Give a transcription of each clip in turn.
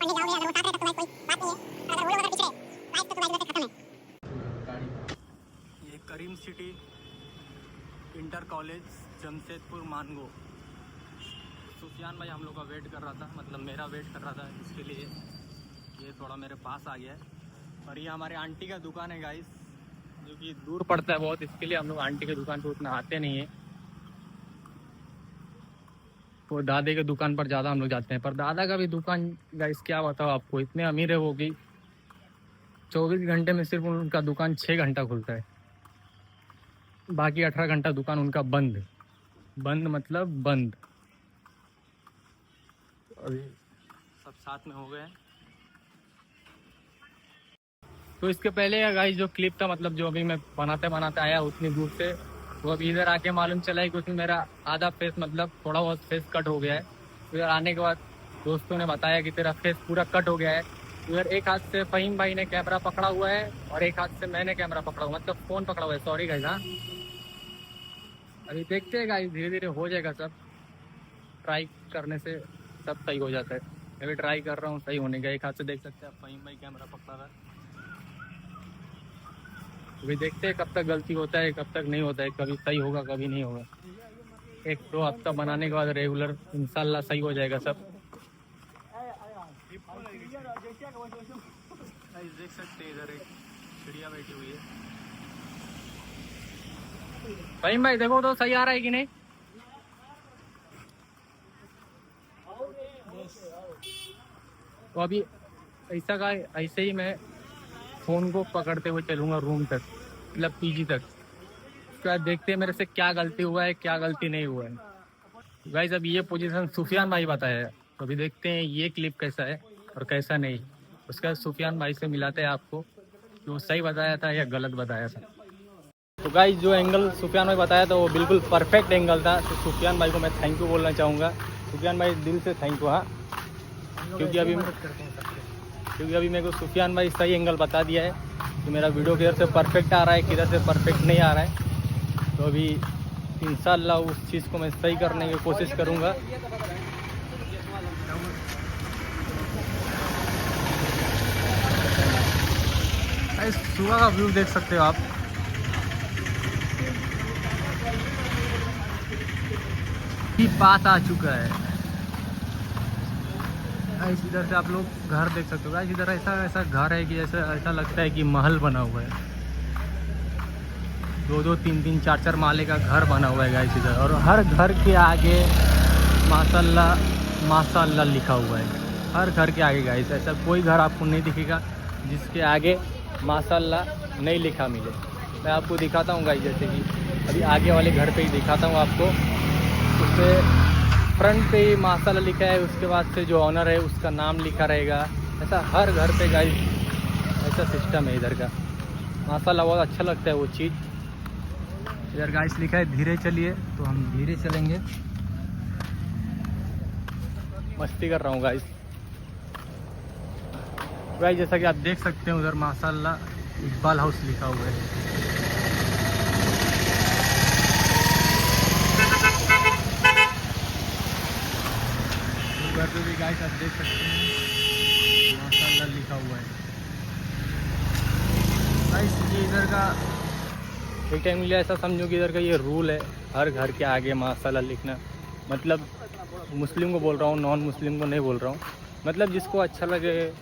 ये Karim city inter college Jamshedpur Mango. Sufiyan भाई हम लोग का वेट कर रहा था, मतलब मेरा वेट कर रहा था, इसके लिए ये थोड़ा मेरे पास आ गया है। और ये हमारे आंटी का दुकान है गाइस, जो कि दूर पड़ता है बहुत, इसके लिए हम लोग आंटी के दुकान पे उतना आते नहीं है। वो दादे के दुकान पर ज़्यादा हम लोग जाते हैं। पर दादा का भी दुकान गाइस क्या बताओ आपको, इतने अमीर है वो कि 24 घंटे में सिर्फ उनका दुकान 6 घंटा खुलता है, बाकी 18 घंटा दुकान उनका बंद। बंद मतलब बंद। अभी सब साथ में हो गए हैं। तो इसके पहले गाइस जो क्लिप था, मतलब जो अभी मैं बनाते बनाते आया उतनी दूर से, वो अभी इधर आके मालूम चला है कि उसमें मेरा आधा फेस, मतलब थोड़ा बहुत फेस कट हो गया है। इधर आने के बाद दोस्तों ने बताया कि तेरा फेस पूरा कट हो गया है। इधर एक हाथ से फ़हीम भाई ने कैमरा पकड़ा हुआ है और एक हाथ से मैंने कैमरा पकड़ा हुआ, मतलब फ़ोन पकड़ा हुआ है। Sorry guys. हाँ, अभी देखते हैं गाइस, धीरे धीरे हो जाएगा सब। ट्राई करने से सब सही हो जाता है। मैं भी ट्राई कर रहा हूँ सही होने का। एक हाथ से देख सकते हैं आप, फ़हीम भाई कैमरा पकड़ा रहा है। अभी देखते हैं कब तक गलती होता है, कब तक नहीं होता है, कभी सही होगा कभी नहीं होगा। 1-2 हफ्ता बनाने के बाद रेगुलर इंशाल्लाह सही हो जाएगा सब। देख सकते हैं इधर एक चिड़िया बैठी हुई है। फ़हीम भाई देखो तो सही आ रहा है कि नहीं। तो अभी ऐसा का ऐसे ही मैं फ़ोन को पकड़ते हुए चलूँगा रूम तक, मतलब पीजी तक। उसके बाद देखते हैं मेरे से क्या गलती हुआ है, क्या गलती नहीं हुआ है। गाइस अभी ये पोजीशन सुफियान भाई बताया है, तो अभी देखते हैं ये क्लिप कैसा है और कैसा नहीं। उसके बाद सुफियान भाई से मिलाते हैं आपको कि वो सही बताया था या गलत बताया था। तो गाइस जो एंगल सुफियान भाई बताया था वो बिल्कुल परफेक्ट एंगल था। तो सुफियान भाई को मैं थैंक यू बोलना चाहूँगा। सुफियान भाई दिल से थैंक यू। हाँ, क्योंकि अभी मेरे को सुफियान भाई सही एंगल बता दिया है कि मेरा वीडियो किधर से परफेक्ट आ रहा है, किधर से परफेक्ट नहीं आ रहा है। तो अभी इंशाल्लाह उस चीज़ को मैं सही करने की कोशिश करूँगा। सुबह का व्यू देख सकते हो आप। पास आ चुका है। इधर से आप लोग घर देख सकते हो। इधर ऐसा घर है कि जैसे ऐसा लगता है कि महल बना हुआ है। 2-2, 3-3, 4-4 माले का घर बना हुआ है गाइस इधर। और हर घर के आगे माशाल्लाह माशाल्लाह लिखा हुआ है। हर घर के आगे गाइस, ऐसा कोई घर आपको नहीं दिखेगा जिसके आगे माशाल्लाह नहीं लिखा मिले। मैं आपको दिखाता हूँ गाइस, जैसे कि अभी आगे वाले घर पे ही दिखाता हूँ आपको। उस पर फ्रंट पे ही माशाल्लाह लिखा है, उसके बाद से जो ऑनर है उसका नाम लिखा रहेगा। ऐसा हर घर पे गाइस ऐसा सिस्टम है इधर का। माशाल्लाह बहुत अच्छा लगता है वो चीज़। इधर गाइस लिखा है धीरे चलिए, तो हम धीरे चलेंगे। मस्ती कर रहा हूँ गाइस। जैसा कि आप देख सकते हैं उधर माशाल्लाह इकबाल हाउस लिखा हुआ है। उधर पे भी गाइस आप देख सकते हैं माशाल्लाह लिखा हुआ है। गाइस ये इधर का एक टाइम के लिए ऐसा समझो कि इधर का ये रूल है, हर घर के आगे माशाल्लाह लिखना। मतलब मुस्लिम को बोल रहा हूँ, नॉन मुस्लिम को नहीं बोल रहा हूँ। मतलब जिसको अच्छा लगे।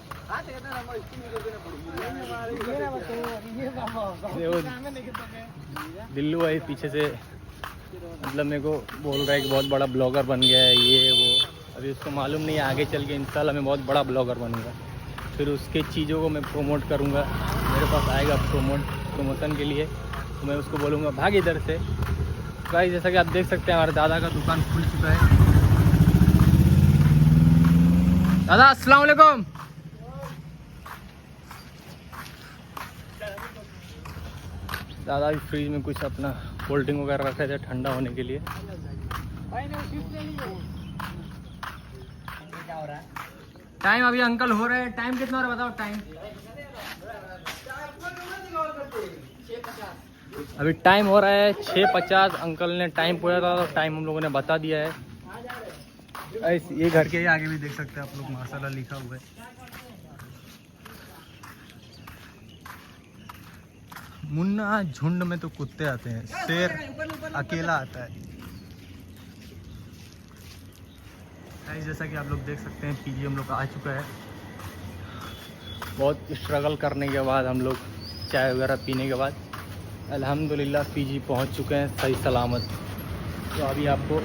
दिल्लू भाई पीछे से मतलब मेरे को बोल रहा है कि बहुत बड़ा ब्लॉगर बन गया है ये वो। अभी उसको मालूम नहीं है, आगे चल के इंशाल्लाह मैं बहुत बड़ा ब्लॉगर बनूंगा। फिर उसके चीज़ों को मैं प्रमोट करूंगा। मेरे पास आएगा प्रमोशन के लिए, तो मैं उसको बोलूँगा भाग इधर से। गाइस जैसा कि आप देख सकते हैं हमारे दादा का दुकान खुल चुका है। दादा अस्सलाम वालेकुम। दादा भी फ्रिज में कुछ अपना कोल्ड ड्रिंक वगैरह रखे थे ठंडा होने के लिए। टाइम अभी अंकल हो रहे हैं। टाइम कितना हो रहा है बताओ टाइम। अभी टाइम हो रहा है 6:50। अंकल ने टाइम पूछा था तो टाइम हम लोगों ने बता दिया है। ये घर के आगे भी देख सकते हैं आप लोग, माशाल्लाह लिखा हुआ है। मुन्ना झुंड में तो कुत्ते आते हैं, शेर अकेला आता है। जैसा कि आप लोग देख सकते हैं पीजी हम लोग का आ चुका है। बहुत स्ट्रगल करने के बाद हम लोग चाय वगैरह पीने के बाद अल्हम्दुलिल्लाह पीजी पहुंच चुके हैं सही सलामत। तो अभी आपको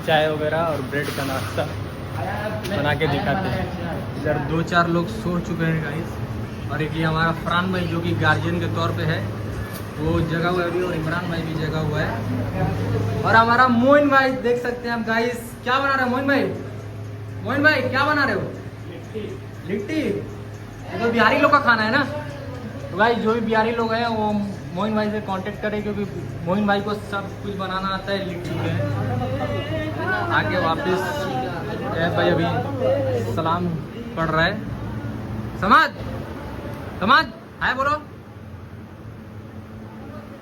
चाय वगैरह और ब्रेड का नाश्ता बना के दिखाते हैं। इधर 2-4 लोग सो चुके हैं गाइस, और एक ये हमारा फरहान भाई जो कि गार्जियन के तौर पे है वो जगा हुआ है अभी, और इमरान भाई भी जगा हुआ है। और हमारा मोइन भाई देख सकते हैं हम गाइस, क्या बना रहे हो मोइन भाई? मोइन भाई क्या बना रहे हो? लिट्टी। तो बिहारी लोग का खाना है ना। तो भाई जो भी बिहारी लोग हैं वो मोइन भाई से कांटेक्ट करें, क्योंकि मोइन भाई को सब कुछ बनाना आता है लिट्टी के। आके वापस भाई अभी सलाम पढ़ रहा है। समाद समाद हाय बोलो।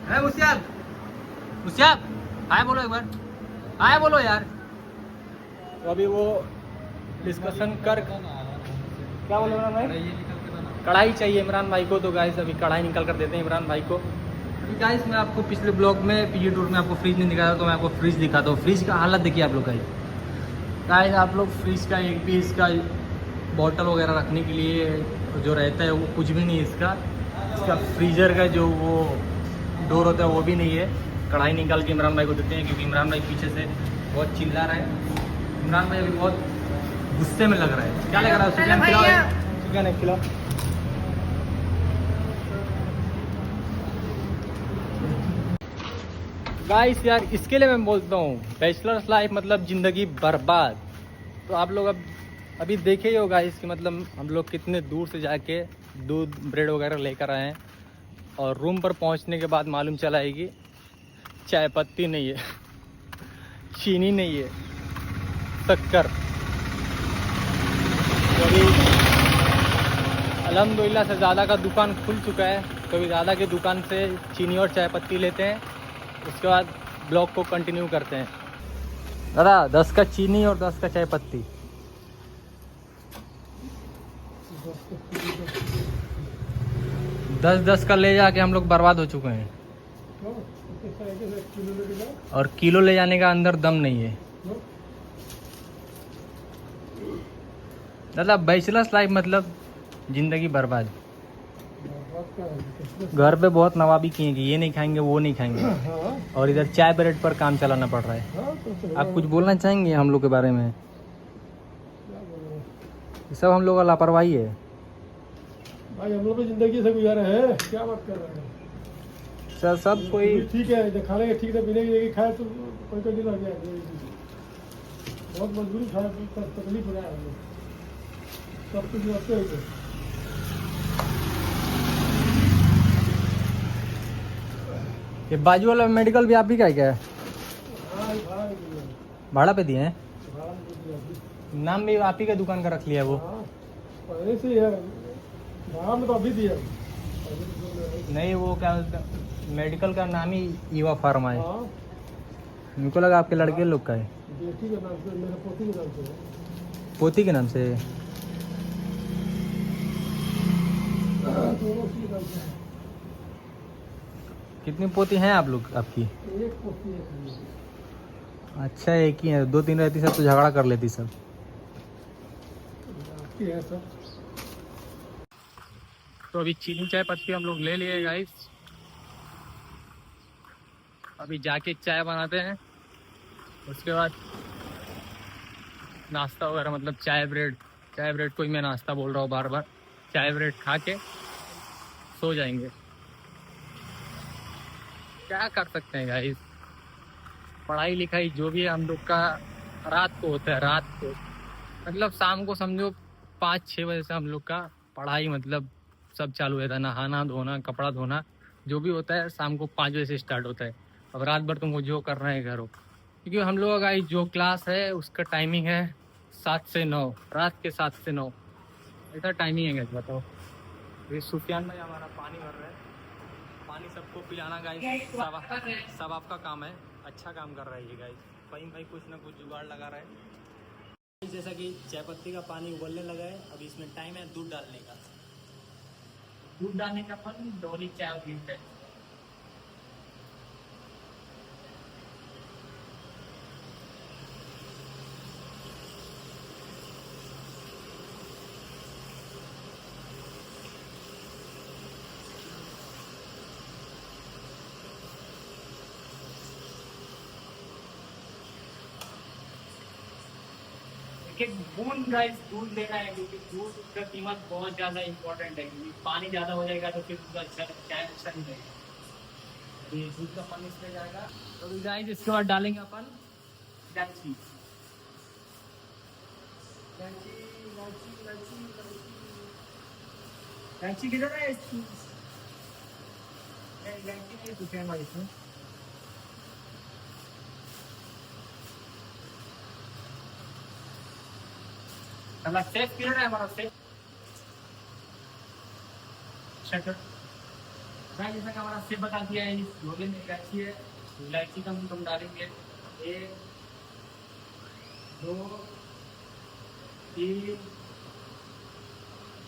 है मुस्याब मुस्याब हाय बोलो एक बार, हाय बोलो यार। तो अभी वो डिस्कशन कर, क्या बोल रहा भाई? कढ़ाई चाहिए इमरान भाई को, तो गाइस अभी कढ़ाई निकल कर देते हैं इमरान भाई को। अभी गाइस मैं आपको पिछले ब्लॉग में पीजी टूर में आपको फ्रिज नहीं दिखाया, तो मैं आपको फ्रिज दिखाता हूँ। फ्रिज का हालत देखिए आप लोग गाइस आप लोग फ्रिज का एक भी इसका बॉटल वगैरह रखने के लिए जो रहता है वो कुछ भी नहीं है इसका फ्रीज़र का जो वो डोर होता है वो भी नहीं है। कढ़ाई निकाल के इमरान भाई को देते हैं, क्योंकि इमरान भाई पीछे से बहुत चिल्ला रहा है। इमरान भाई अभी बहुत गुस्से में लग रहा है। क्या लग रहा है? चिकन खिलाओ, चिकन है खिलाओ। गाइस यार इसके लिए मैं बोलता हूँ बैचलर्स लाइफ मतलब ज़िंदगी बर्बाद। तो आप लोग अभी देखे ही हो गाइस कि मतलब हम लोग कितने दूर से जाके दूध ब्रेड वगैरह लेकर आए हैं, और रूम पर पहुंचने के बाद मालूम चला है कि चाय पत्ती नहीं है, चीनी नहीं है, शक्कर। तो अभी अल्हम्दुलिल्लाह से ज़्यादा का दुकान खुल चुका है, तो अभी ज़्यादा की दुकान से चीनी और चाय पत्ती लेते हैं, उसके बाद ब्लॉग को कंटिन्यू करते हैं। दादा 10 का चीनी और 10 का चाय पत्ती। 10-10 का ले जाके हम लोग बर्बाद हो चुके हैं, और किलो ले जाने का अंदर दम नहीं है। दादा बैचलर्स लाइफ मतलब ज़िंदगी बर्बाद। घर पे बहुत नवाबी किए कि ये नहीं खाएंगे वो नहीं खाएंगे, और इधर चाय ब्रेड पर काम चलाना पड़ रहा है। आप कुछ बोलना चाहेंगे हम लोग के बारे में? सब हम लोग का लापरवाही है भाई, हम लोग तो जिंदगी से गुजारे हैं, क्या बात कर रहे हैं सर। सब कोई ठीक है, खा लेंगे ठीक है, पीने की खाए तो कोई नहीं लग गया, बहुत मजबूरी खाए तो तकलीफ हो रहा है। सब कुछ होते हैं। ये बाजू वाला मेडिकल भी आप ही का है क्या? भाड़ा पे दिए हैं? नाम भी आप ही का दुकान का रख लिया वो? पहले से है, भाड़ा में तो अभी दिया नहीं, वो क्या मेडिकल का नाम ही ईवा फार्मा है। मुझको लगा आपके लड़के लोग का है। बेटी के नाम से, मेरे पोती के नाम से। पोती के नाम से? कितनी पोती हैं आप लोग आपकी? एक पोती है। अच्छा एक ही है, 2-3 रहती सब तो झगड़ा कर लेती सब। है सब। तो अभी चीनी चाय पत्ती हम लोग ले लिए गाइस, अभी जाके चाय बनाते हैं, उसके बाद नाश्ता वगैरह मतलब चाय ब्रेड को ही मैं नाश्ता बोल रहा हूँ बार बार। चाय ब्रेड खा के सो जाएंगे। क्या कर सकते हैं गाइस, पढ़ाई लिखाई जो भी है हम लोग का रात को होता है। रात को मतलब शाम को समझो 5-6 बजे से हम लोग का पढ़ाई मतलब सब चालू रहता है। नहाना धोना कपड़ा धोना जो भी होता है शाम को 5 बजे से स्टार्ट होता है। अब रात भर तुमको जो करना है करो, क्योंकि हम लोग का जो क्लास है उसका टाइमिंग है 7 से 9, रात के 7 से 9 ऐसा टाइमिंग है। गाइस बताओ, ये सुफियान भाई हमारा पानी भर रहा है, पानी सबको पिलाना गाइस सब आपका काम है। अच्छा काम कर रहा है ये गाइस। भाई कुछ ना कुछ जुगाड़ लगा रहा है। जैसा कि चाय पत्ती का पानी उबलने लगा है, अब इसमें टाइम है दूध डालने का। दूध डालने का अपन डोली चाय पीते हैं। एक बूंद गाइस दूध लेना है, क्योंकि दूध का कीमत बहुत ज़्यादा इम्पोर्टेंट है, क्योंकि पानी ज़्यादा हो जाएगा तो फिर दूध अच्छा चाय अच्छा नहीं रहेगा। ये दूध का पानी इसमें जाएगा। तो गाइस इसके बाद डालेंगे अपन इलायची। इलायची इलायची इलायची इलायची किधर है? इलायची नहीं पूछे हमारे इसमें। हमारा सेफ किधर है? हमारा सेफ शटर भाई, जैसा कि हमारा सेफ बता दिया है, इस झोले में इलायची है। इलायची का हम डालेंगे 1 2 3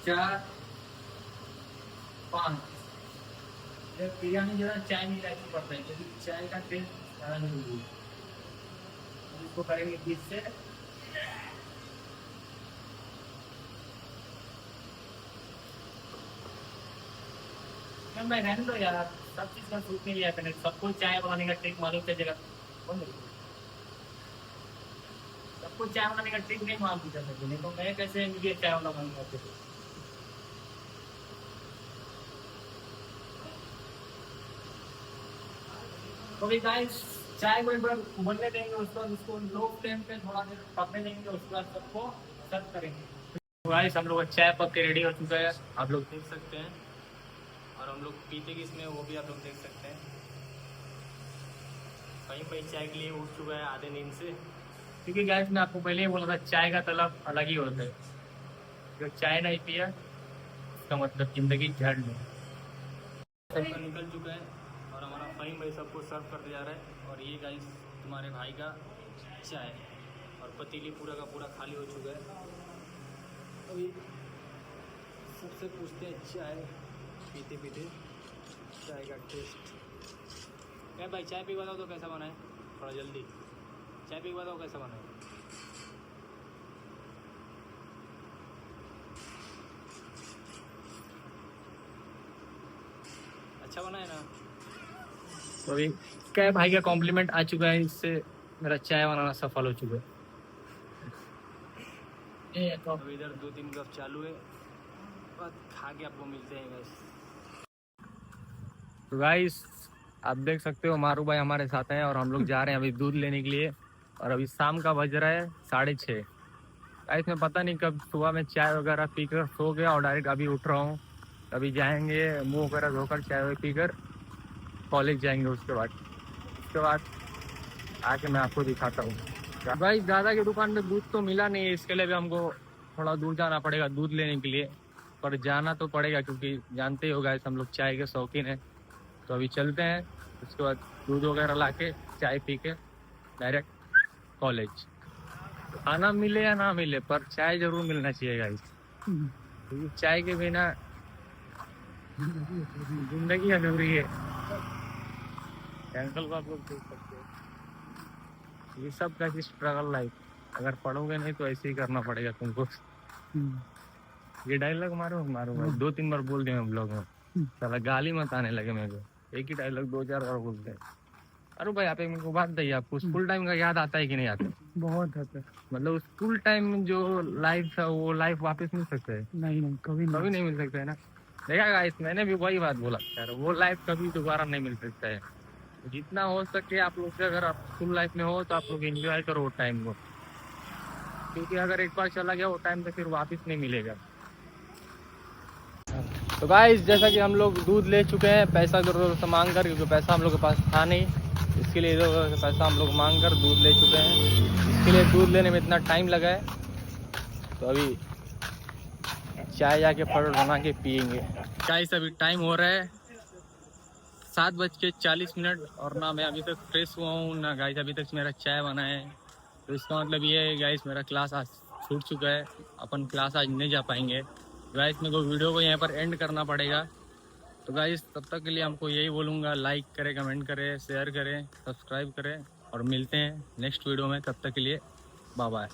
4 5। बिरयानी जरा चाय में इलायची पड़ता है, क्योंकि चाय का टेस्ट ज़्यादा नहीं है। इसको करेंगे 20 से। मैं रहने दो यार, सब चीज़ का सूट नहीं लिया मैंने। सबको चाय बनाने का ट्रिक मालूम चलेगा। सबको चाय बनाने का ट्रिक नहीं मालूम चल सकती, नहीं तो मैं कैसे मुझे चाय वाला बन सकते थे। तो भी गाइस चाय को एक बार उबलने देंगे, उसके बाद उसको लो फ्लेम पे थोड़ा देर पकने देंगे, उसके बाद सबको सर्व करेंगे। तो गाइस हम लोग का चाय पक के रेडी हो चुका है, आप लोग देख सकते हैं। और हम लोग पीते कि इसमें वो भी आप लोग देख सकते हैं। कहीं कहीं चाय के लिए उठ चुका है आधे नींद से, क्योंकि गैस मैं आपको पहले ही बोला था चाय का तलब अलग ही होता है। जो चाय नहीं पिया इसका मतलब जिंदगी झड़ नहीं। सबका निकल चुका है और हमारा फहीम भाई सबको सर्व कर दिया जा रहा है। और ये गाइस तुम्हारे भाई का चाय, और पतीली पूरा का पूरा खाली हो चुका है। अभी सबसे पूछते हैं चाय पीते पीते चाय का टेस्ट क्या भाई? चाय पी बताओ तो कैसा बना है? थोड़ा जल्दी चाय पी बताओ कैसा बना है। अच्छा बना है ना? तो अभी क्या भाई का कॉम्प्लीमेंट आ चुका है, इससे मेरा चाय बनाना सफल हो चुका है। तो इधर 2-3 कप चालू है, बाद खा के आपको मिलते हैं गाइस। तो गाइस आप देख सकते हो मारू भाई हमारे साथ हैं और हम लोग जा रहे हैं अभी दूध लेने के लिए। और अभी शाम का बज रहा है 6:30। गाइस मैं पता नहीं कब सुबह में चाय वगैरह पीकर सो गया और डायरेक्ट अभी उठ रहा हूँ। अभी जाएंगे मुँह वगैरह धोकर चाय पीकर कॉलेज जाएंगे। उसके बाद आके मैं आपको दिखाता हूँ। भाई दादा की दुकान में दूध तो मिला नहीं है, इसके लिए भी हमको थोड़ा दूर जाना पड़ेगा दूध लेने के लिए। पर जाना तो पड़ेगा, क्योंकि जानते हो गाइस हम लोग चाय के शौकीन हैं। तो अभी चलते हैं, उसके बाद दूध वगैरह ला के चाय पी के डायरेक्ट कॉलेज। खाना मिले या ना मिले पर चाय जरूर मिलना चाहिए गाइस, क्योंकि चाय के बिना जिंदगी अधूरी है। अंकल को आप लोग देख सकते हो, ये सब का स्ट्रगल लाइफ। अगर पढ़ोगे नहीं तो ऐसे ही करना पड़ेगा तुमको। ये डायलॉग मारो 2-3 बार बोल दिए हम ब्लॉग में, साला गाली मत आने लगे मेरे को। एक ही डायलॉग 2-4 बार बोलते हैं। अरे भाई आप एक मेरे को बात बताइए, आपको स्कूल टाइम का याद आता है कि नहीं आता? बहुत आता है। मतलब स्कूल टाइम जो लाइफ था वो लाइफ वापस मिल सकता है? नहीं कभी नहीं मिल सकता है ना। देखा गाइस मैंने भी वही बात बोला यार, वो लाइफ कभी दोबारा नहीं मिल सकता है। जितना हो सके आप लोग से, अगर आप स्कूल लाइफ में हो तो आप लोग एंजॉय करो वो टाइम को, क्योंकि अगर एक बार चला गया वो टाइम तो फिर वापस नहीं मिलेगा। तो गाइस जैसा कि हम लोग दूध ले चुके हैं पैसा इधर से मांग कर, क्योंकि पैसा हम लोग के पास था नहीं, इसके लिए इधर से पैसा हम लोग मांग कर दूध ले चुके हैं। इसके लिए दूध लेने में इतना टाइम लगा है, तो अभी चाय जाके फटाफट बना के पियेंगे। गाइस अभी टाइम हो रहा है 7:40 और ना मैं अभी तक फ्रेश हुआ हूँ ना गाइस अभी तक मेरा चाय बना है। तो इसका मतलब ये है गाइस मेरा क्लास आज छूट चुका है, अपन क्लास आज नहीं जा पाएंगे गाइस। मेरे को वीडियो को यहाँ पर एंड करना पड़ेगा। तो गाइस तब तक के लिए हमको यही बोलूँगा, लाइक करें, कमेंट करें, शेयर करें, सब्सक्राइब करें और मिलते हैं नेक्स्ट वीडियो में। तब तक के लिए बाय बाय।